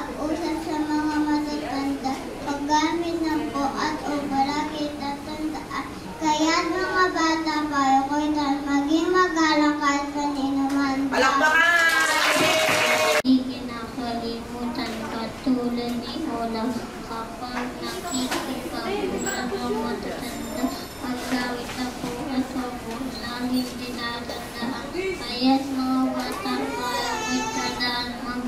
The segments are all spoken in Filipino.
pakiusap sa mga matatanda, paggamit ng po at o palagi tatandaan. Kaya't mga bata, payo ko maging magalang kahit kanino man. Palakpakan! Di kinakalimutan katulad ni Olaf kapag nakikipag-usap ang matatanda, paggamit ng po at o laging tinatandaan. Kaya't mga bata, payo ko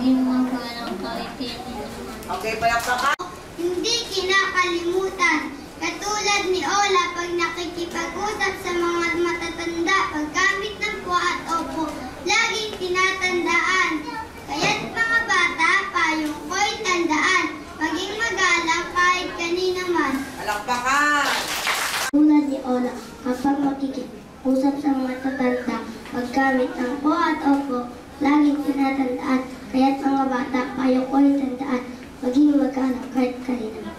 maging magalang kahit kanino man. Okay, palakpakan! Hindi kinakalimutan. Katulad ni Ola, pag nakikipag-usap sa mga matatanda, paggamit ng po at opo, laging tinatandaan. Kaya't mga bata, payong ko'y tandaan, maging magalang kahit kanino man. Palakpakan! Katulad ni Ola, kapag makikipag-usap sa mga matatanda, paggamit ng po at opo, laging tinatandaan. Kaya't mga bata, payong ko'y tandaan, maging magalang kahit kanino man.